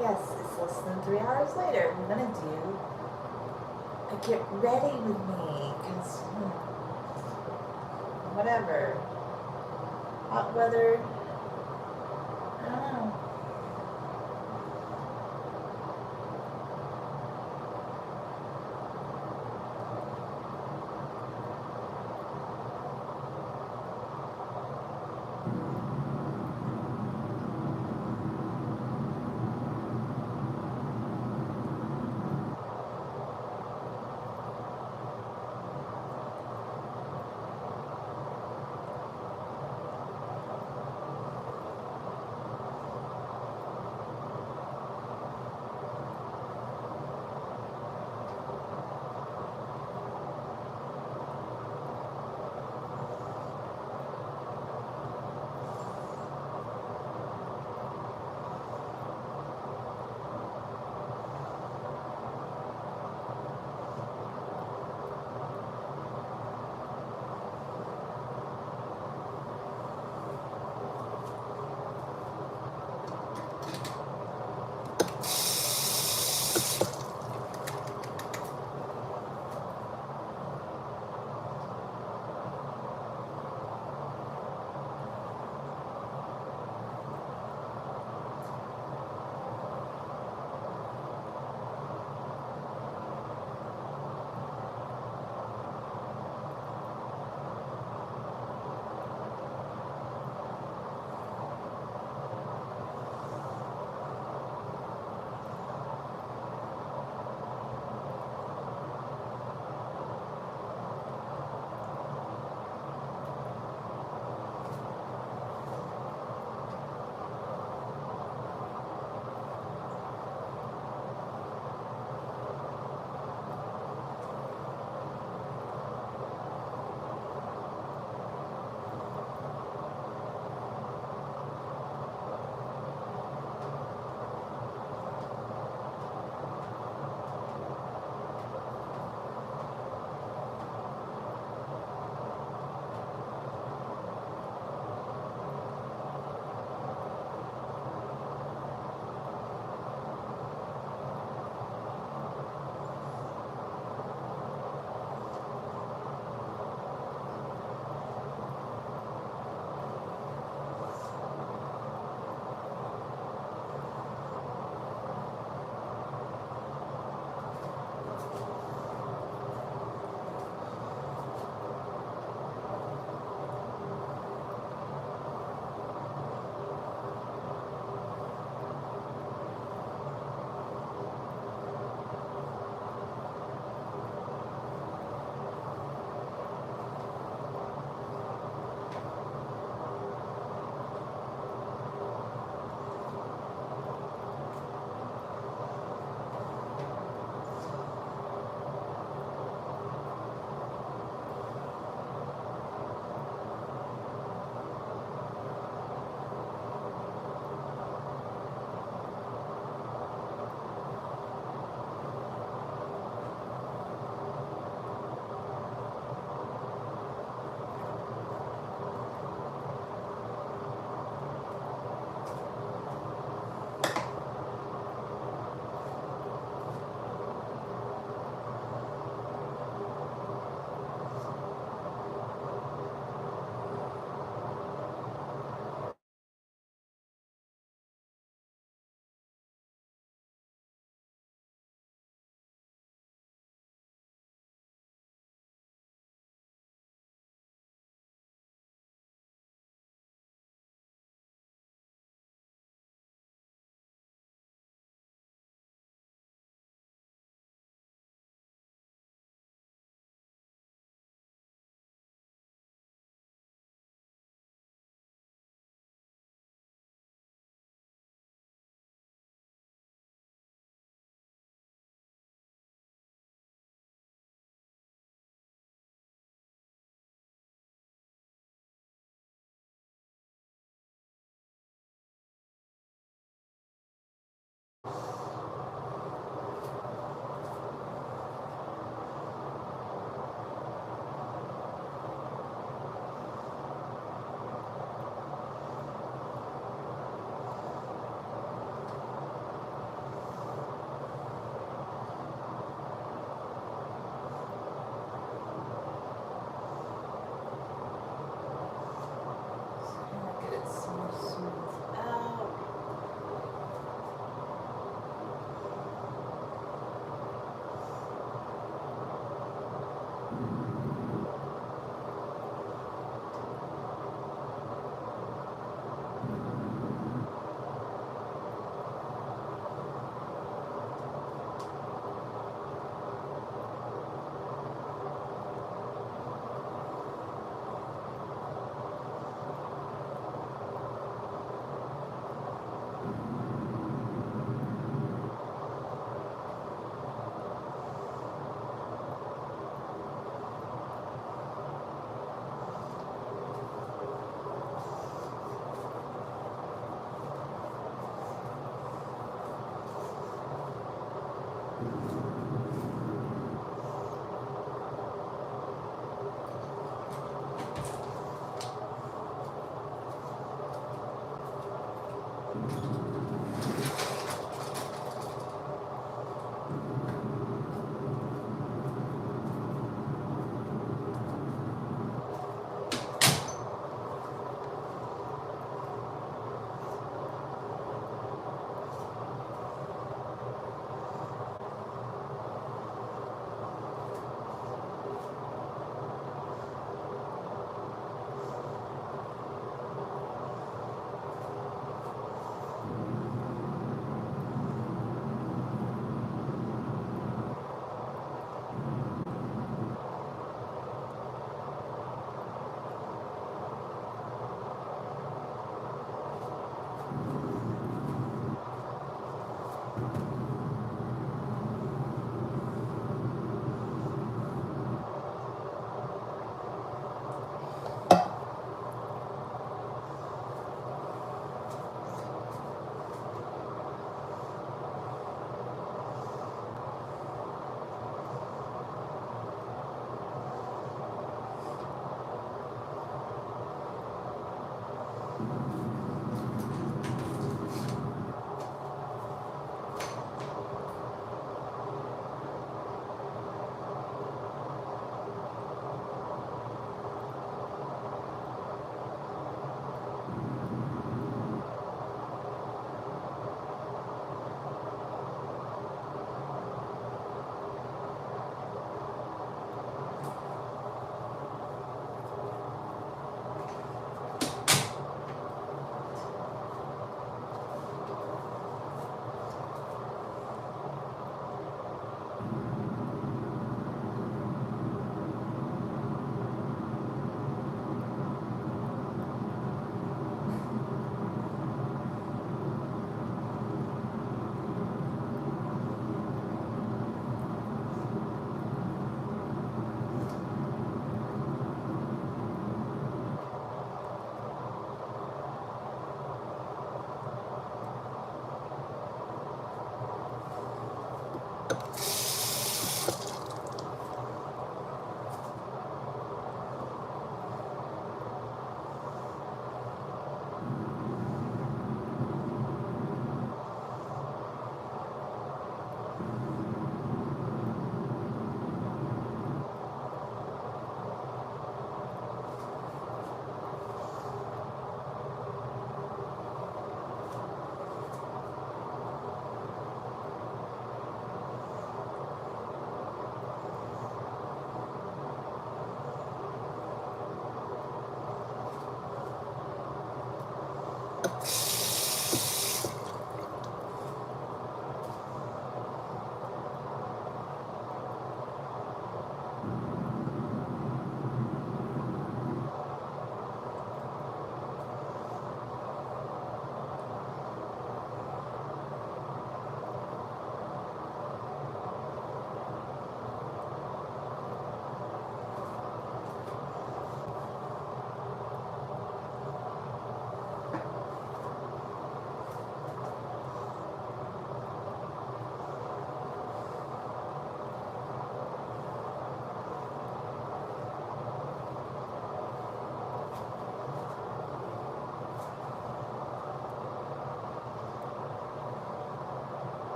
Yes, it's less than 3 hours later. We're gonna do a get ready with me, cause whatever. Hot weather. I don't know.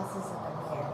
glasses up in here.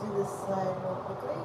Do this slide real quickly.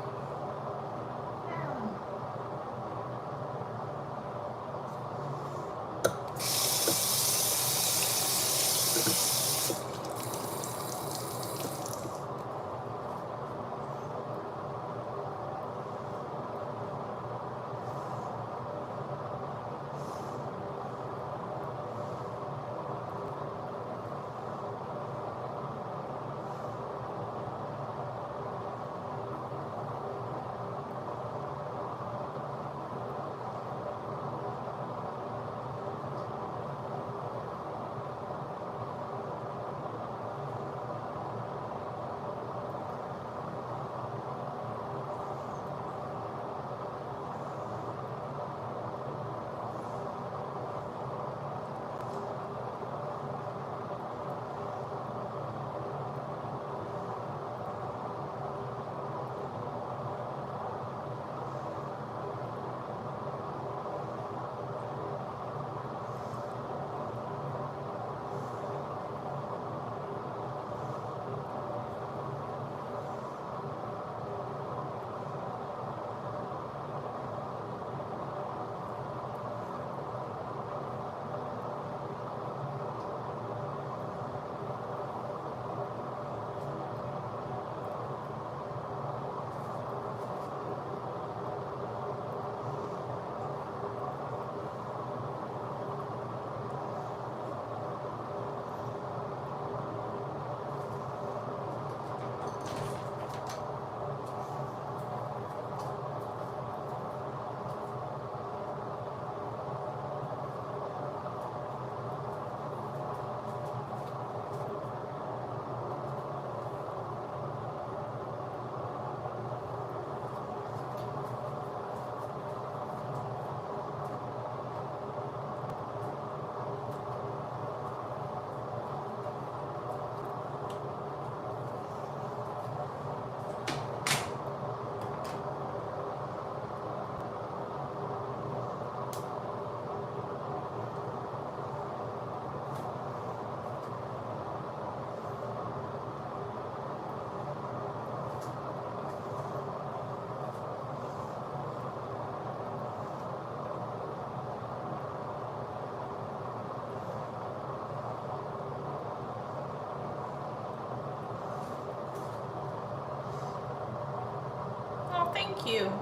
Thank you.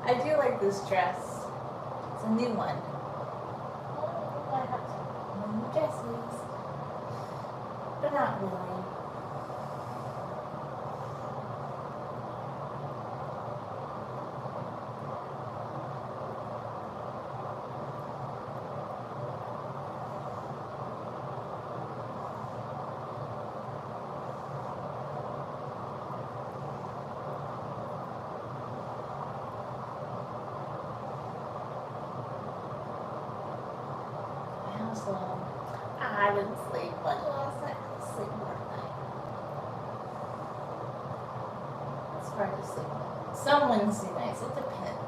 I do like this dress. It's a new one. Oh, I have some new dresses. But not really. I didn't sleep much last night. I didn't sleep more tonight. It's hard to sleep. Some Wednesday nights, it depends.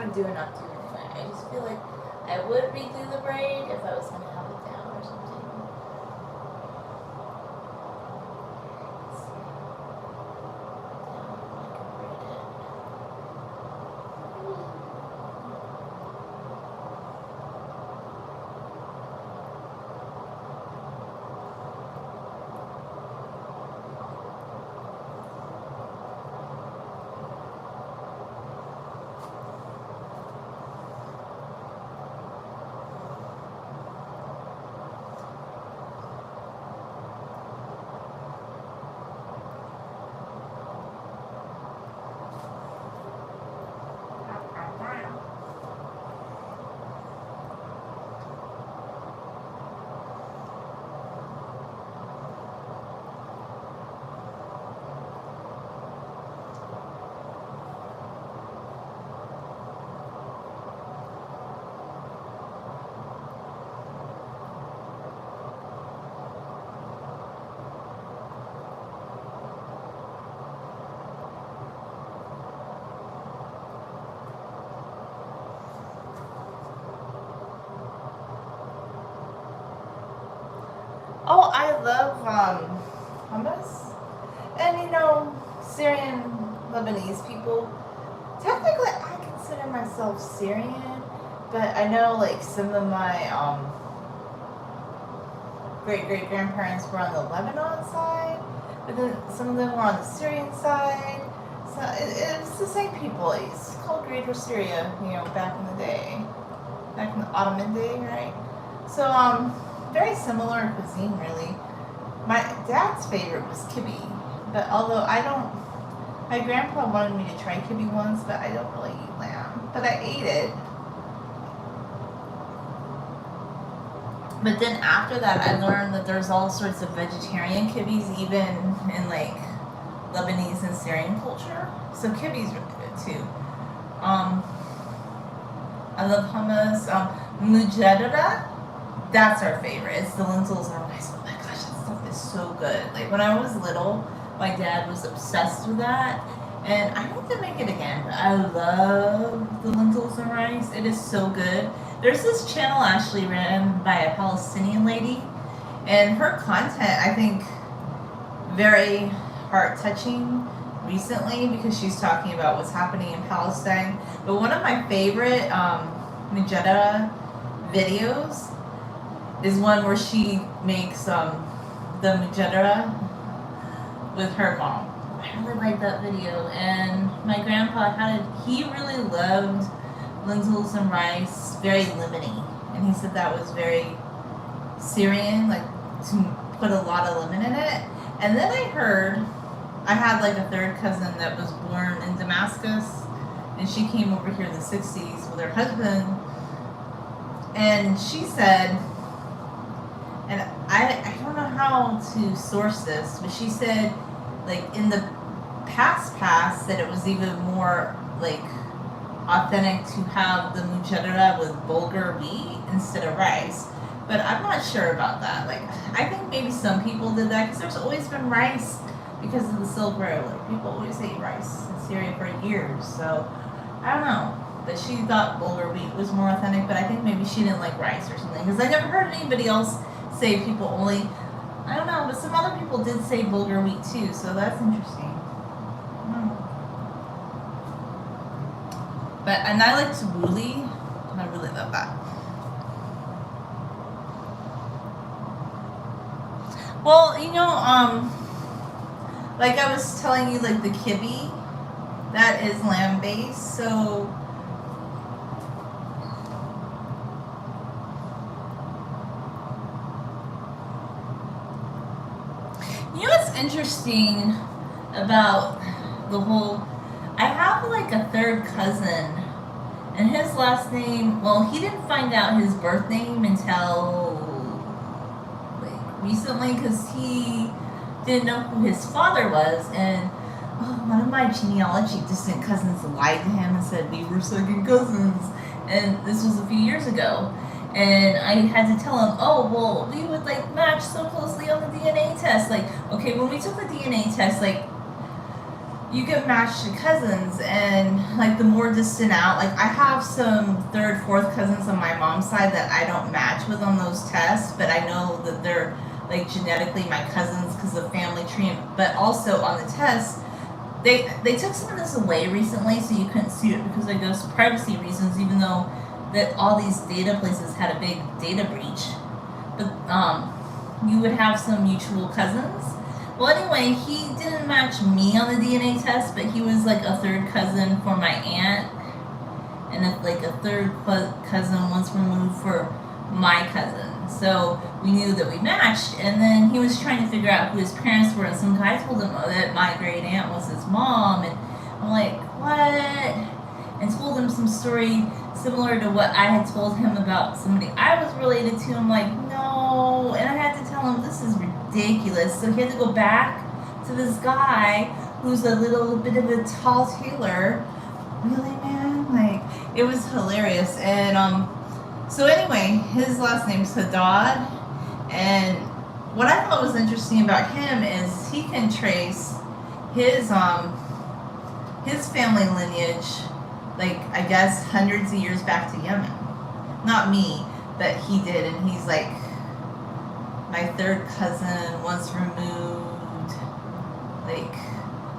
gonna do or not do anyway. I just feel like I would redo the braid if I was gonna have it down or something. Let's see. Down, I can braid it. Oh, I love hummus. And you know, Syrian Lebanese people, technically I consider myself Syrian, but I know like some of my great grandparents were on the Lebanon side, but then some of them were on the Syrian side. So it's the same people. It's called Greater Syria, you know, back in the day, back in the Ottoman day, right? So very similar cuisine, really. My dad's favorite was kibbe, but although I don't, my grandpa wanted me to try kibbe once, but I don't really eat lamb. But I ate it. But then after that, I learned that there's all sorts of vegetarian kibbes, even in like Lebanese and Syrian culture. So kibbe's really good too. I love hummus. Mujadara, that's our favorite. It's the lentils and rice. Oh my gosh, that stuff is so good. Like when I was little, my dad was obsessed with that. And I need to make it again. But I love the lentils and rice. It is so good. There's this channel actually ran by a Palestinian lady. And her content, I think, very heart-touching recently because she's talking about what's happening in Palestine. But one of my favorite Mujadara videos is one where she makes the mujadara with her mom. I really like that video. And my grandpa he really loved lentils and rice, very lemony. And he said that was very Syrian, like to put a lot of lemon in it. And then I heard, I had like a third cousin that was born in Damascus, and she came over here in the 60s with her husband. And she said, and I don't know how to source this, but she said, like in the past that it was even more like authentic to have the mujadara with bulgur wheat instead of rice. But I'm not sure about that. Like I think maybe some people did that because there's always been rice because of the Silk Road. Like people always ate rice in Syria for years. So I don't know. But she thought bulgur wheat was more authentic, but I think maybe she didn't like rice or something. Because I never heard anybody else say people only, I don't know, but some other people did say bulgur wheat too, so that's interesting. But, and I like tabbouleh, and I really love that. Well, you know, like I was telling you, like the kibbe, that is lamb based, so you know what's interesting about the whole, I have like a third cousin, and his last name, well, he didn't find out his birth name until like recently because he didn't know who his father was, and one of my genealogy distant cousins lied to him and said we were second cousins, and this was a few years ago. And I had to tell him, oh, well, we would like match so closely on the DNA test. Like, okay, when we took the DNA test, like, you get matched to cousins, and like the more distant out, like I have some third, fourth cousins on my mom's side that I don't match with on those tests, but I know that they're like genetically my cousins because of family tree. But also on the test, they took some of this away recently, so you couldn't see it because I guess privacy reasons, even though that all these data places had a big data breach. But you would have some mutual cousins. Well, anyway, he didn't match me on the DNA test, but he was like a third cousin for my aunt, and like a third cousin once removed for my cousin. So we knew that we matched, and then he was trying to figure out who his parents were, and some guy told him that my great aunt was his mom, and I'm like, what? And told him some story similar to what I had told him about somebody I was related to. I'm like, no, and I had to tell him this is ridiculous. So he had to go back to this guy who's a little bit of a tall tailor. Really, man? Like, it was hilarious. And so anyway, his last name's Haddad, and what I thought was interesting about him is he can trace his family lineage, like I guess hundreds of years back to Yemen. Not me, but he did, and he's like my third cousin, once removed, like,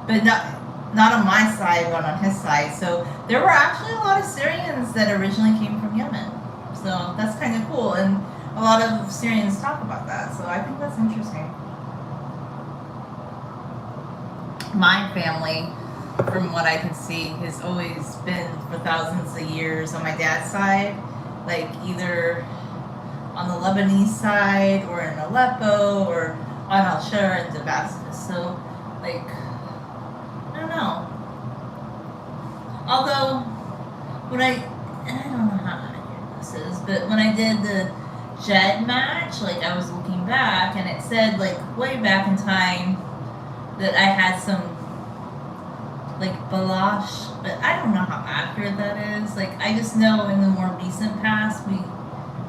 but not on my side, but on his side. So there were actually a lot of Syrians that originally came from Yemen. So that's kind of cool, and a lot of Syrians talk about that. So I think that's interesting. My family, from what I can see, has always been for thousands of years on my dad's side, like either on the Lebanese side or in Aleppo or on Al-Shur and Damascus. So, like, I don't know. Although, and I don't know how accurate this is, but when I did the Jed match, like I was looking back and it said like way back in time that I had some like Baloch, but I don't know how accurate that is. Like I just know in the more recent past we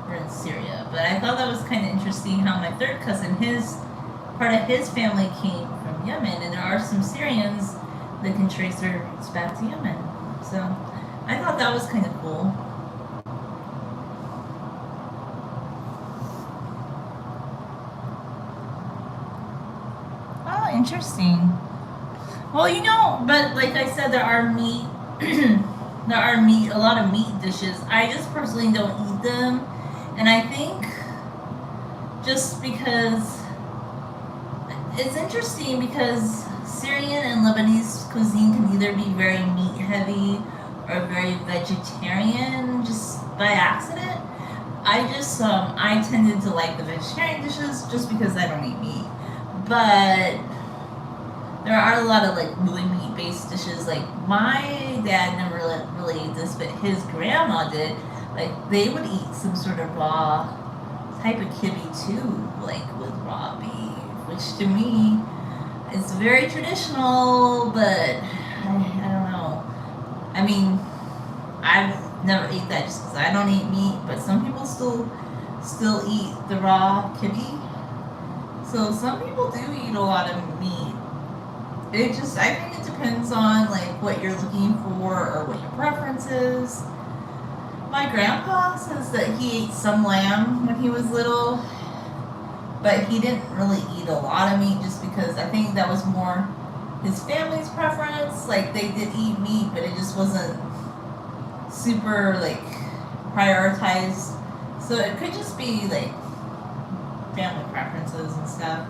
were in Syria. But I thought that was kind of interesting how my third cousin, part of his family came from Yemen, and there are some Syrians that can trace their roots back to Yemen. So I thought that was kind of cool. Oh, interesting. Well, but like I said, there are a lot of meat dishes. I just personally don't eat them, and I think just because it's interesting because Syrian and Lebanese cuisine can either be very meat heavy or very vegetarian just by accident. I tended to like the vegetarian dishes just because I don't eat meat, but there are a lot of like really meat-based dishes. Like my dad never really ate this, but his grandma did. Like they would eat some sort of raw type of kibbe too, like with raw beef, which to me is very traditional. But I don't know. I mean, I've never ate that just because I don't eat meat, but some people still eat the raw kibbe. So some people do eat a lot of meat. I think it depends on like what you're looking for or what your preference is. My grandpa says that he ate some lamb when he was little, but he didn't really eat a lot of meat just because I think that was more his family's preference. Like they did eat meat, but it just wasn't super like prioritized. So it could just be like family preferences and stuff.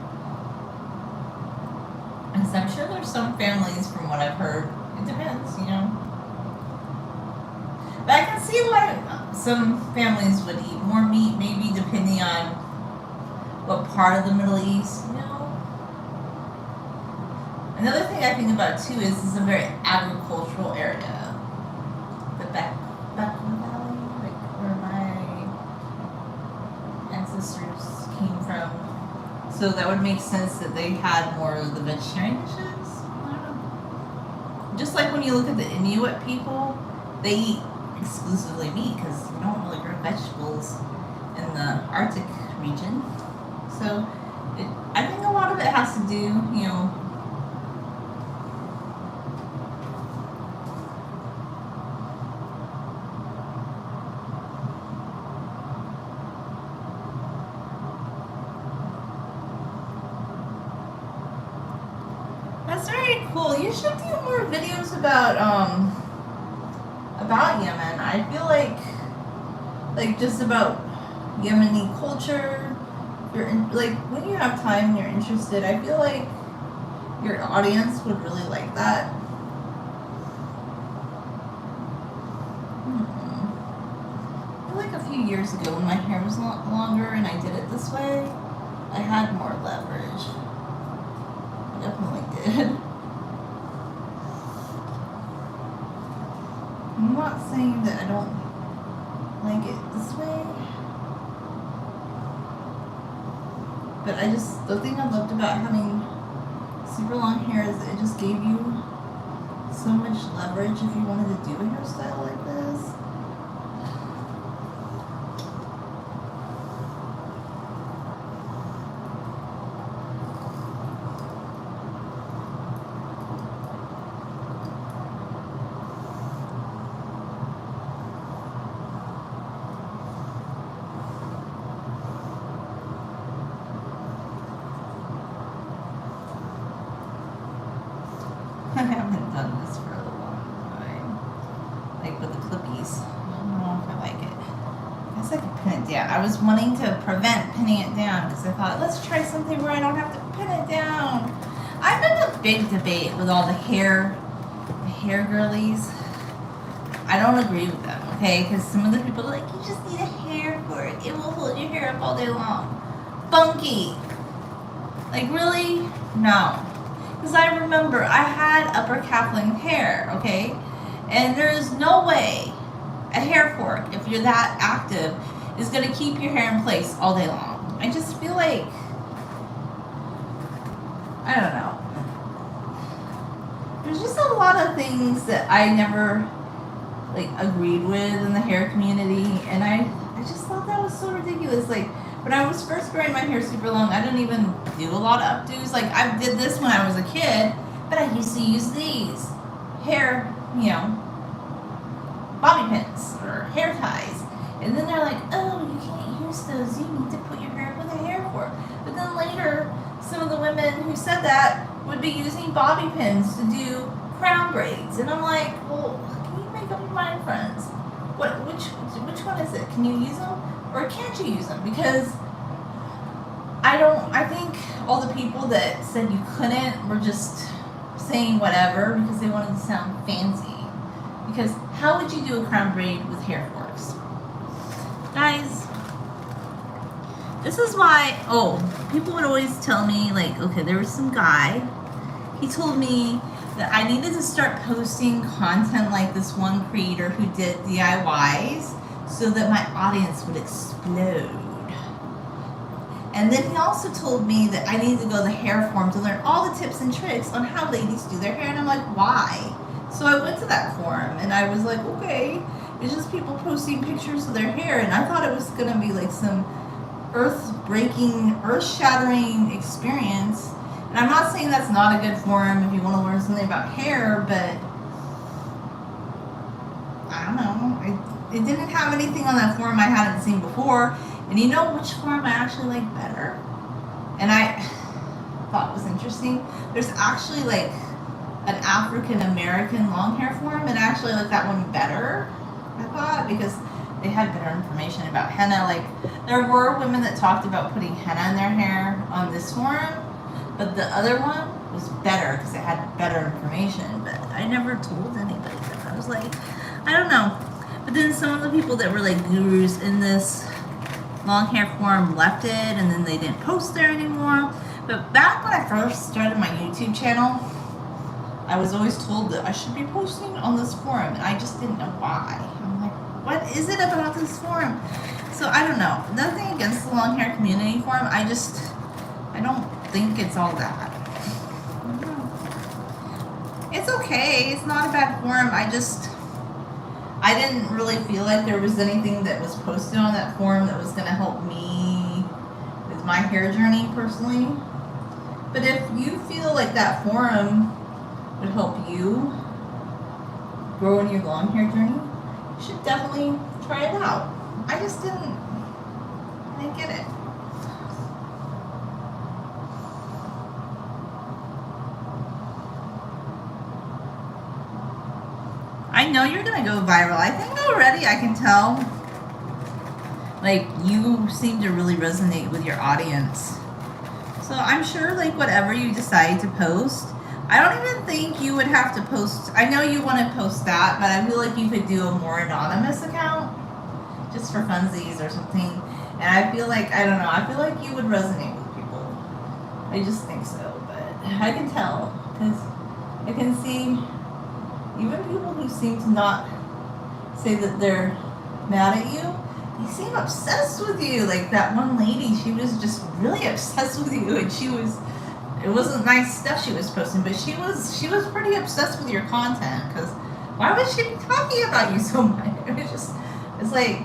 And so I'm sure there's some families, from what I've heard, it depends, But I can see why some families would eat more meat, maybe depending on what part of the Middle East, Another thing I think about too is it's a very agricultural area. The Bekaa Valley, like where my ancestors came from. So that would make sense that they had more of the vegetarian dishes. I don't know. Just like when you look at the Inuit people, they eat exclusively meat because you don't really grow vegetables in the Arctic region. So I think a lot of it has to do, That's very cool. You should do more videos about Yemen. I feel like just about Yemeni culture. You're like when you have time and you're interested, I feel like your audience would really like that. I feel like a few years ago when my hair was longer and I did it this way, I had more leverage. I definitely did. I'm not saying that I don't like it this way, but the thing I loved about having super long hair is it just gave you so much leverage if you wanted to do a hairstyle like this. I haven't done this for a long time. Like with the clippies. I don't know if I like it. I guess I could pin it down. I was wanting to prevent pinning it down because I thought, let's try something where I don't have to pin it down. I'm in a big debate with all the hair girlies. I don't agree with them, okay? Because some of the people are like, you just need a hair for it. It will hold your hair up all day long. Funky. Like, really? No. Because I remember I had upper calf length hair, okay? And there's no way a hair fork, if you're that active, is going to keep your hair in place all day long. I just feel like, I don't know. There's just a lot of things that I never, like, agreed with in the hair community. And I just thought that was so ridiculous. Like, when I was first growing my hair super long, I didn't even do a lot of updos. Like, I did this when I was a kid, but I used to use these hair, bobby pins or hair ties. And then they're like, oh, you can't use those. You need to put your hair up with a hair fork. But then later, some of the women who said that would be using bobby pins to do crown braids. And I'm like, well, can you make up your mind, friends? Which one is it? Can you use them? Or can't you use them? Because I think all the people that said you couldn't were just saying whatever because they wanted to sound fancy. Because how would you do a crown braid with hair forks? Guys, this is why, people would always tell me, like, okay, there was some guy, he told me that I needed to start posting content like this one creator who did DIYs so that my audience would explode. And then he also told me that I needed to go to the hair forum to learn all the tips and tricks on how ladies do their hair. And I'm like, why? So I went to that forum and I was like, okay, it's just people posting pictures of their hair. And I thought it was going to be like some earth-breaking, earth-shattering experience. And I'm not saying that's not a good forum if you want to learn something about hair, but I don't know. It didn't have anything on that forum I hadn't seen before. And you know which forum I actually like better? And I thought was interesting. There's actually like an African American long hair forum, and I actually like that one better, I thought, because they had better information about henna. Like, there were women that talked about putting henna in their hair on this forum, but the other one was better because it had better information. But I never told anybody that. I was like, I don't know. But then some of the people that were like gurus in this long hair forum left it, and then they didn't post there anymore. But back when I first started my YouTube channel, I was always told that I should be posting on this forum, and I just didn't know why. I'm like, what is it about this forum? So I don't know. Nothing against the long hair community forum. I don't think it's all that. It's okay. It's not a bad forum. I didn't really feel like there was anything that was posted on that forum that was going to help me with my hair journey personally. But if you feel like that forum would help you grow in your long hair journey, you should definitely try it out. I didn't get it. know you're gonna go viral. I think already I can tell. Like, you seem to really resonate with your audience. So I'm sure, like, whatever you decide to post, I don't even think you would have to post. I know you want to post that, but I feel like you could do a more anonymous account just for funsies or something. And I feel like, I don't know, I feel like you would resonate with people. I just think so, but I can tell because I can see even people who seem to not say that they're mad at you, they seem obsessed with you. Like that one lady, she was just really obsessed with you, and it wasn't nice stuff she was posting, but she was pretty obsessed with your content. Because why would she be talking about you so much? It's like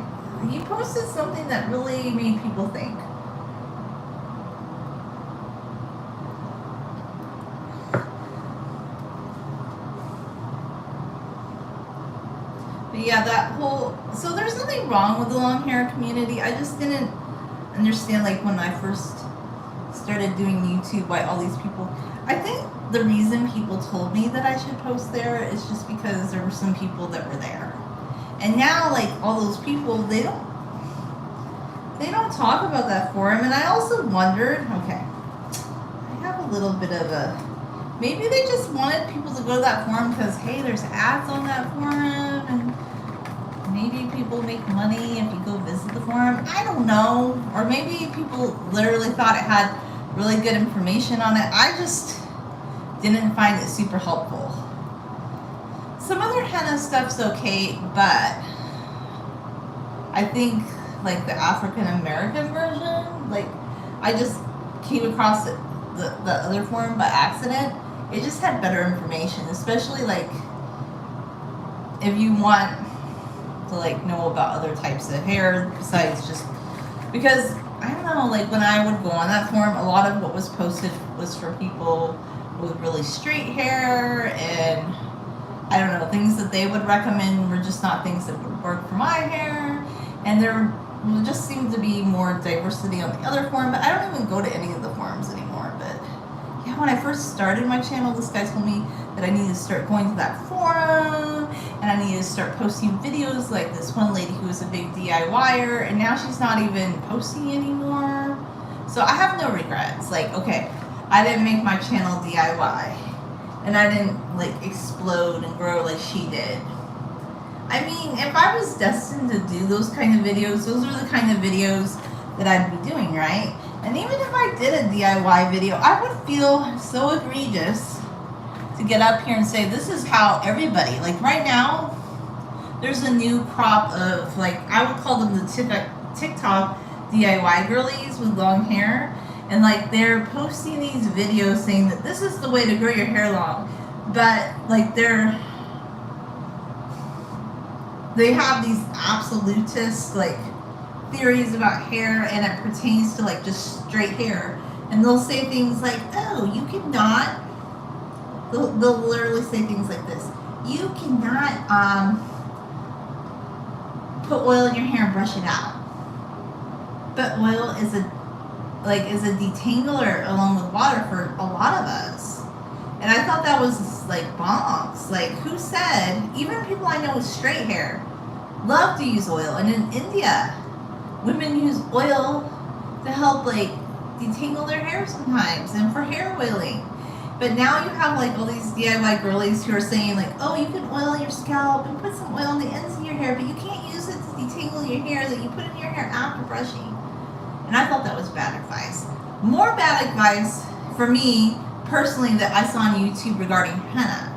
you posted something that really made people think. But yeah, that whole, so there's nothing wrong with the long hair community. I just didn't understand, like, when I first started doing YouTube, why all these people, I think the reason people told me that I should post there is just because there were some people that were there. And now, like, all those people, they don't talk about that forum. And I also wondered, okay, I have a little bit of a, maybe they just wanted people to go to that forum because, hey, there's ads on that forum, and maybe people make money if you go visit the forum. I don't know. Or maybe people literally thought it had really good information on it. I just didn't find it super helpful. Some other henna stuff's okay, but I think, like, the African American version, like, I just came across the other forum by accident. It just had better information, especially, like, if you want to, like, know about other types of hair besides just, because I don't know, like, when I would go on that forum, a lot of what was posted was for people with really straight hair, and I don't know, things that they would recommend were just not things that would work for my hair. And there just seemed to be more diversity on the other forum, but I don't even go to any of the forums anymore. But yeah, when I first started my channel, this guy told me that I needed to start going to that forum, and I needed to start posting videos, like this one lady who was a big DIYer, and now she's not even posting anymore. So I have no regrets. Like, okay, I didn't make my channel DIY, and I didn't, like, explode and grow like she did. I mean, if I was destined to do those kind of videos, those are the kind of videos that I'd be doing, right? And even if I did a DIY video, I would feel so egregious to get up here and say, this is how everybody, like right now, there's a new crop of, like, I would call them the TikTok DIY girlies with long hair. And, like, they're posting these videos saying that this is the way to grow your hair long. But, like, they have these absolutist, like, theories about hair, and it pertains to, like, just straight hair. And they'll say things like, oh, you cannot, they'll literally say things like this. You cannot put oil in your hair and brush it out. But oil is a detangler along with water for a lot of us. And I thought that was, like, bonks. Like, who said, even people I know with straight hair love to use oil. And in India, women use oil to help, like, detangle their hair sometimes and for hair oiling. But now you have, like, all these DIY girlies who are saying, like, oh, you can oil your scalp and put some oil on the ends of your hair, but you can't use it to detangle your hair that you put in your hair after brushing. And I thought that was bad advice. More bad advice for me, personally, that I saw on YouTube regarding henna.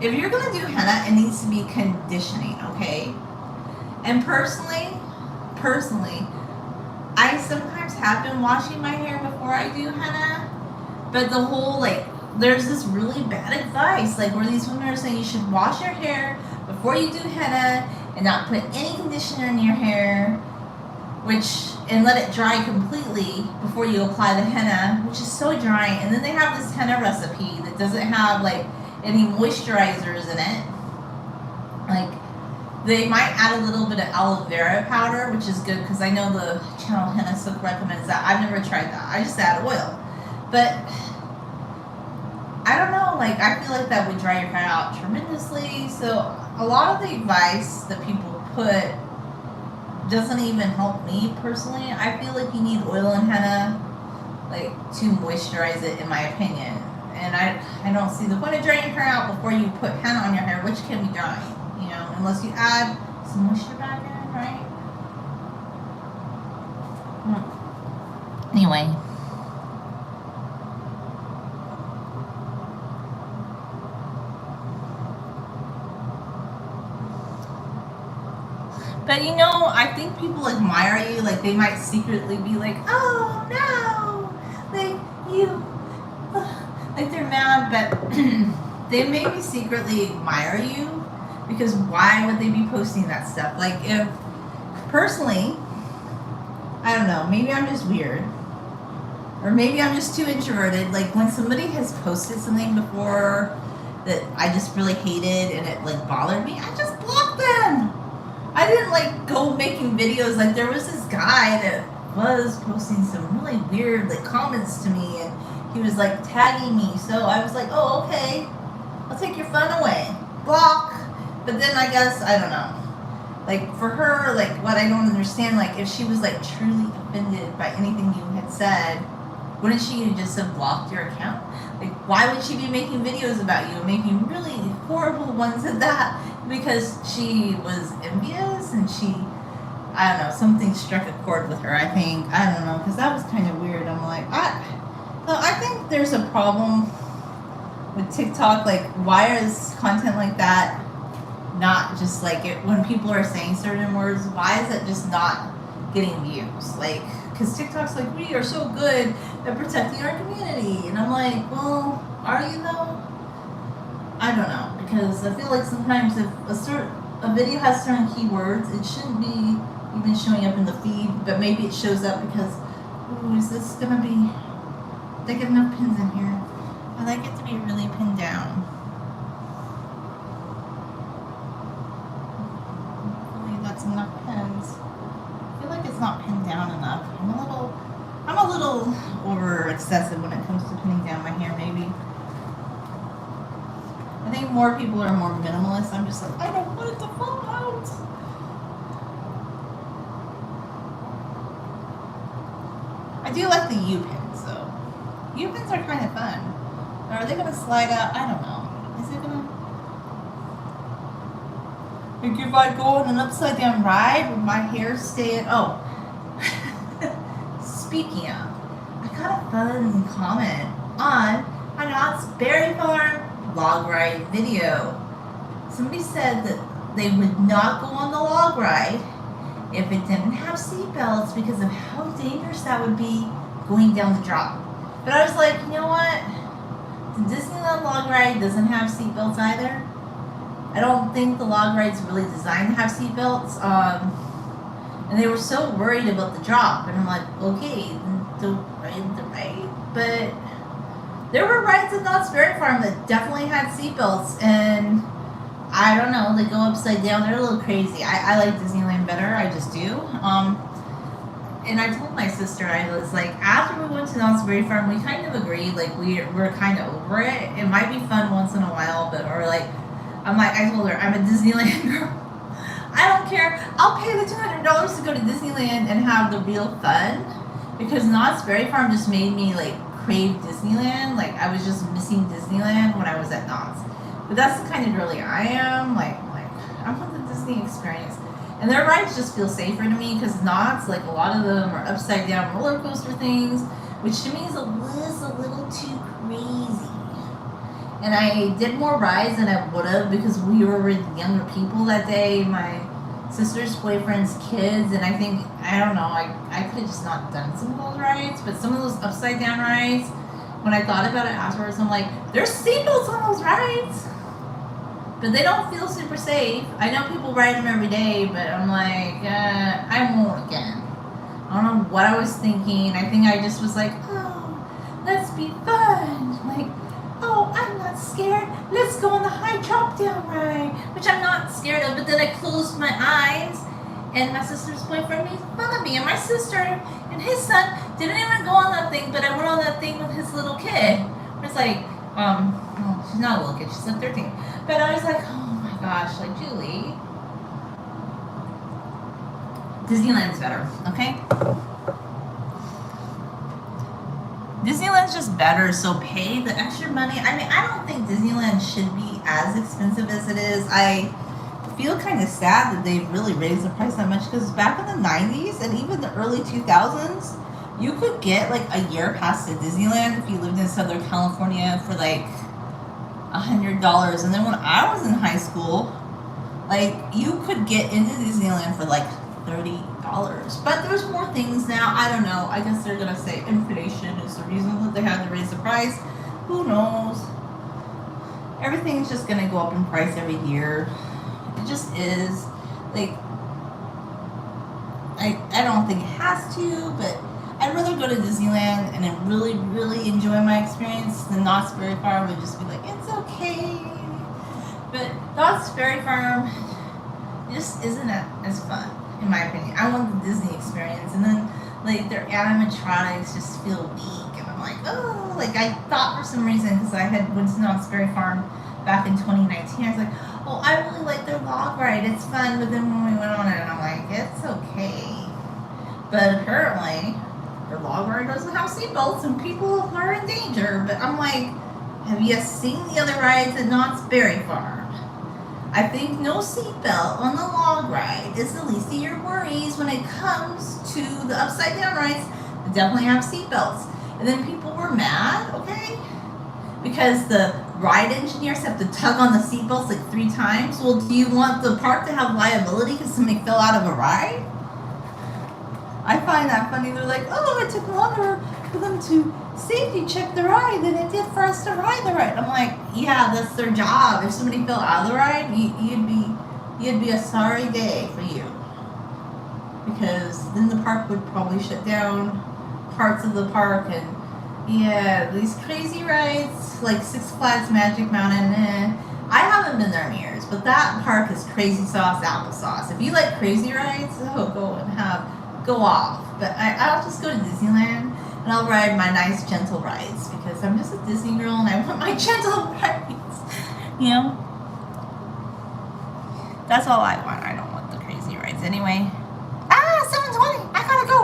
If you're going to do henna, it needs to be conditioning, okay? And personally, I sometimes have been washing my hair before I do henna. But the whole, like, there's this really bad advice, like, where these women are saying you should wash your hair before you do henna and not put any conditioner in your hair, and let it dry completely before you apply the henna, which is so dry. And then they have this henna recipe that doesn't have, like, any moisturizers in it. Like, they might add a little bit of aloe vera powder, which is good because I know the channel Henna Silk recommends that. I've never tried that. I just add oil. But I don't know, like, I feel like that would dry your hair out tremendously. So a lot of the advice that people put doesn't even help me personally. I feel like you need oil and henna, like, to moisturize it, in my opinion. And I don't see the point of drying your hair out before you put henna on your hair, which can be drying, you know, unless you add some moisture back in, right? Anyway. But you know, I think people admire you. Like, they might secretly be like, oh no, like, you, like, they're mad, but they maybe secretly admire you, because why would they be posting that stuff? Like, if, personally, I don't know, maybe I'm just weird, or maybe I'm just too introverted. Like, when somebody has posted something before that I just really hated and it, like, bothered me, I just blocked them. I didn't, like, go making videos. Like, there was this guy that was posting some really weird, like, comments to me, and he was, like, tagging me. So I was like, oh, okay, I'll take your fun away. Block. But then I guess, I don't know. Like, for her, like, what I don't understand, like, if she was, like, truly offended by anything you had said, wouldn't she just have blocked your account? Like, why would she be making videos about you and making really horrible ones at that? Because she was envious and she, I don't know, something struck a chord with her, I think. I don't know, because that was kind of weird. I'm like, I think there's a problem with TikTok. Like, why is content like that not just, like, it, when people are saying certain words, why is it just not getting views? Like, because TikTok's like, we are so good at protecting our community. And I'm like, well, are you though? I don't know, because I feel like sometimes if a video has certain keywords, it shouldn't be even showing up in the feed, but maybe it shows up because, ooh, is this gonna be, they get enough pins in here. I like it to be really pinned down. Hopefully that's enough pins. I feel like it's not pinned down enough. I'm a little over excessive when it comes to pinning down my hair, maybe. I think more people are more minimalist. I'm just like, I don't want it to fall out. I do like the U-pins, though. U-pins are kind of fun. Are they going to slide out? I don't know. Is it going to... Like, if I go on an upside down ride, would my hair stay in... Oh. Speaking of, I got a fun comment on my Knott's Berry Farm log ride video. Somebody said that they would not go on the log ride if it didn't have seatbelts because of how dangerous that would be going down the drop. But I was like, you know what? The Disneyland log ride doesn't have seatbelts either. I don't think the log ride's really designed to have seatbelts. And they were so worried about the drop. And I'm like, okay, don't ride the ride. But there were rides at Knott's Berry Farm that definitely had seatbelts, and I don't know, they go upside down. They're a little crazy. I like Disneyland better. I just do. And I told my sister, I was like, after we went to Knott's Berry Farm, we kind of agreed, like, we're kind of over it. It might be fun once in a while, but we're like, I told her, I'm a Disneyland girl. I don't care. I'll pay the $200 to go to Disneyland and have the real fun, because Knott's Berry Farm just made me, like, crave Disneyland. Like, I was just missing Disneyland when I was at Knott's. But that's the kind of girly I am. Like I want the Disney experience. And their rides just feel safer to me, because Knott's, like, a lot of them are upside down roller coaster things, which to me is a little too crazy. And I did more rides than I would have because we were with younger people that day. My sister's boyfriend's kids, and I think, I don't know, I could have just not done some of those rides, but some of those upside down rides, when I thought about it afterwards, I'm like, there's seatbelts on those rides, but they don't feel super safe. I know people ride them every day, but I'm like, I won't again. I don't know what I was thinking. I think I just was like, oh, let's be fun. Like, oh, I'm not scared. Let's go on the high drop down ride, which I'm not scared of. But then I closed my eyes, and my sister's boyfriend made fun of me. And my sister and his son didn't even go on that thing, but I went on that thing with his little kid. It's like, well, she's not a little kid, she's like 13. But I was like, oh my gosh, like Julie. Disneyland's better, okay? Disneyland's just better, so pay the extra money. I mean, I don't think Disneyland should be as expensive as it is. I feel kind of sad that they've really raised the price that much, because back in the 90s and even the early 2000s, you could get like a year pass to Disneyland if you lived in Southern California for like $100. And then when I was in high school, like you could get into Disneyland for like $30. But there's more things now. I don't know. I guess they're gonna say inflation is the reason that they had to raise the price. Who knows? Everything's just gonna go up in price every year. It just is. Like, I don't think it has to, but I'd rather go to Disneyland and then really, really enjoy my experience than Knott's Berry Farm would just be like, it's okay. But Knott's Berry Farm just isn't as fun, in my opinion. I want the Disney experience, and then like their animatronics just feel weak, and I'm like, oh, like I thought for some reason, because I had went to Knott's Berry Farm back in 2019, I was like, oh, I really like their log ride, it's fun. But then when we went on it, I'm like, it's okay. But apparently their log ride doesn't have seatbelts and people are in danger. But I'm like, have you seen the other rides at Knott's Berry Farm? I think no seatbelt on the log ride is the least of your worries when it comes to the upside down rides. They definitely have seatbelts. And then people were mad, okay? Because the ride engineers have to tug on the seatbelts like 3 times. Well, do you want the park to have liability because somebody fell out of a ride? I find that funny. They're like, oh, it took longer for them to safety check the ride than it did for us to ride the ride. I'm like, yeah, that's their job. If somebody fell out of the ride, you'd be a sorry day for you, because then the park would probably shut down parts of the park. And yeah, these crazy rides like Six Flags Magic Mountain, I haven't been there in years, but that park is crazy sauce applesauce. If you like crazy rides, go off. But I'll just go to Disneyland and I'll ride my nice gentle rides, because I'm just a Disney girl and I want my gentle rides. You know? That's all I want. I don't want the crazy rides anyway. 7:20. I gotta go.